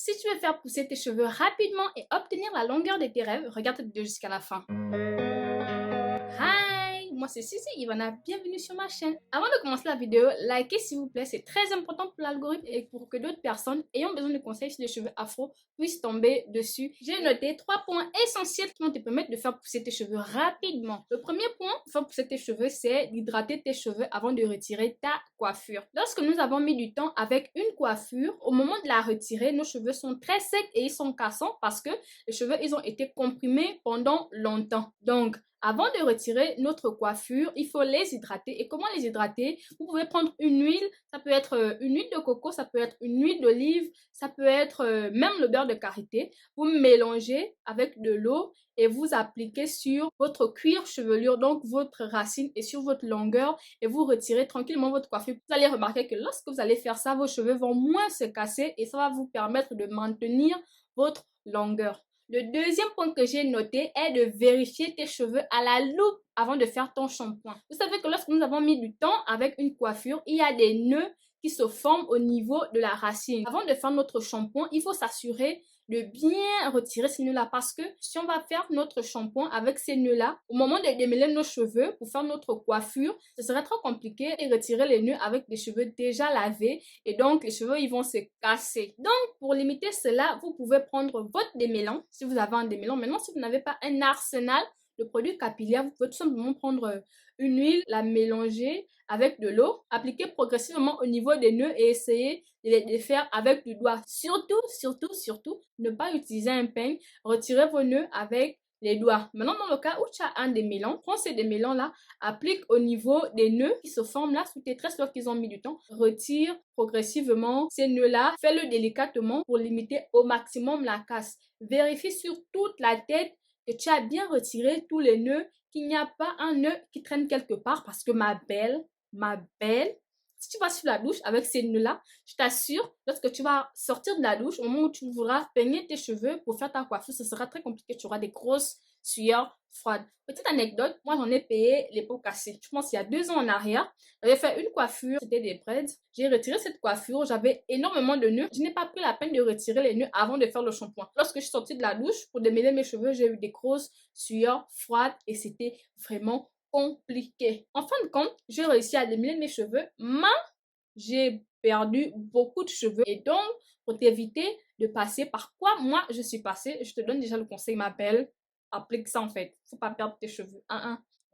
Si tu veux faire pousser tes cheveux rapidement et obtenir la longueur de tes rêves, regarde cette vidéo jusqu'à la fin. Hi, moi c'est Sissi Ivana, bienvenue sur ma chaîne. Avant de commencer la vidéo, likez s'il vous plaît, c'est très important pour l'algorithme et pour que d'autres personnes ayant besoin de conseils sur les cheveux afro puissent tomber dessus. J'ai noté 3 points essentiels qui vont te permettre de faire pousser tes cheveux rapidement. Le premier point pour faire pousser tes cheveux, c'est d'hydrater tes cheveux avant de retirer ta coiffure. Lorsque nous avons mis du temps avec une coiffure, au moment de la retirer, nos cheveux sont très secs et ils sont cassants parce que les cheveux, ils ont été comprimés pendant longtemps. Donc, avant de retirer notre coiffure, il faut les hydrater. Et comment les hydrater? Vous pouvez prendre une huile, ça peut être une huile de coco, ça peut être une huile d'olive, ça peut être même le beurre de karité. Vous mélangez avec de l'eau et vous appliquez sur votre cuir chevelure, donc votre racine et sur votre longueur et vous retirez tranquillement votre coiffure. Vous allez remarquer que lorsque vous allez faire ça, vos cheveux vont moins se casser et ça va vous permettre de maintenir votre longueur. Le deuxième point que j'ai noté est de vérifier tes cheveux à la loupe avant de faire ton shampoing. Vous savez que lorsque nous avons mis du temps avec une coiffure, il y a des nœuds qui se forment au niveau de la racine. Avant de faire notre shampoing, il faut s'assurer de bien retirer ces nœuds-là parce que si on va faire notre shampoing avec ces nœuds-là, au moment de démêler nos cheveux pour faire notre coiffure, ce serait trop compliqué et retirer les nœuds avec des cheveux déjà lavés et donc les cheveux ils vont se casser. Donc pour limiter cela, vous pouvez prendre votre démêlant si vous avez un démêlant. Maintenant, si vous n'avez pas un arsenal de produits capillaires, vous pouvez tout simplement prendre une huile, la mélanger avec de l'eau, appliquer progressivement au niveau des nœuds et essayer de les défaire avec du doigt. Surtout, ne pas utiliser un peigne. Retirez vos nœuds avec les doigts. Maintenant, dans le cas où tu as un démêlant, prends ces démêlants-là, applique au niveau des nœuds qui se forment là sous tes tresses lorsqu'ils ont mis du temps. Retire progressivement ces nœuds-là. Fais-le délicatement pour limiter au maximum la casse. Vérifie sur toute la tête que tu as bien retiré tous les nœuds, qu'il n'y a pas un nœud qui traîne quelque part parce que ma belle, si tu vas sur la douche avec ces nœuds-là, je t'assure, lorsque tu vas sortir de la douche, au moment où tu voudras peigner tes cheveux pour faire ta coiffure, ce sera très compliqué, tu auras des grosses sueurs froides. Petite anecdote, moi j'en ai payé les pots cassés. Je pense il y a 2 ans en arrière, j'avais fait une coiffure, c'était des braids. J'ai retiré cette coiffure, j'avais énormément de nœuds. Je n'ai pas pris la peine de retirer les nœuds avant de faire le shampoing. Lorsque je suis sortie de la douche pour démêler mes cheveux, j'ai eu des grosses sueurs froides et c'était vraiment compliqué. En fin de compte, j'ai réussi à démêler mes cheveux, mais j'ai perdu beaucoup de cheveux. Et donc, pour t'éviter de passer par quoi moi je suis passée, je te donne déjà le conseil, ma belle, applique ça en fait. Faut pas perdre tes cheveux.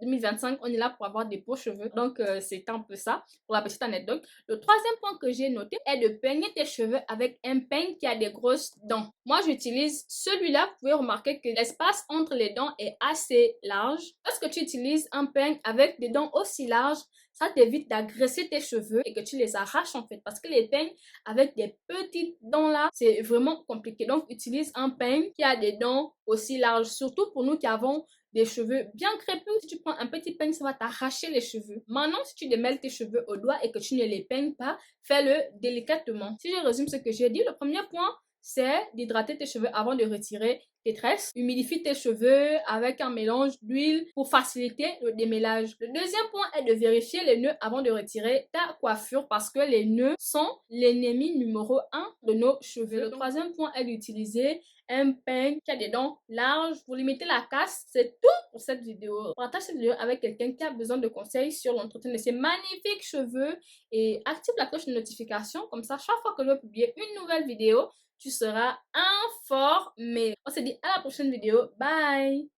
2025, on est là pour avoir des beaux cheveux. Donc, c'est un peu ça pour la petite anecdote. Le troisième point que j'ai noté est de peigner tes cheveux avec un peigne qui a des grosses dents. Moi, j'utilise celui-là. Vous pouvez remarquer que l'espace entre les dents est assez large. Lorsque tu utilises un peigne avec des dents aussi larges, ça t'évite d'agresser tes cheveux et que tu les arraches en fait. Parce que les peignes avec des petites dents là, c'est vraiment compliqué. Donc, utilise un peigne qui a des dents aussi larges. Surtout pour nous qui avons des cheveux bien crépus. Si tu prends un petit peigne, ça va t'arracher les cheveux. Maintenant, si tu démêles tes cheveux au doigt et que tu ne les peignes pas, fais-le délicatement. Si je résume ce que j'ai dit, le premier point, c'est d'hydrater tes cheveux avant de retirer tes tresses. Humidifie tes cheveux avec un mélange d'huile pour faciliter le démêlage. Le deuxième point est de vérifier les nœuds avant de retirer ta coiffure parce que les nœuds sont l'ennemi numéro 1 de nos cheveux. Le troisième point est d'utiliser un peigne qui a des dents larges pour limiter la casse. C'est tout pour cette vidéo. Partage cette vidéo avec quelqu'un qui a besoin de conseils sur l'entretien de ses magnifiques cheveux et active la cloche de notification. Comme ça, chaque fois que je vais publier une nouvelle vidéo, tu seras informé. On se dit à la prochaine vidéo. Bye!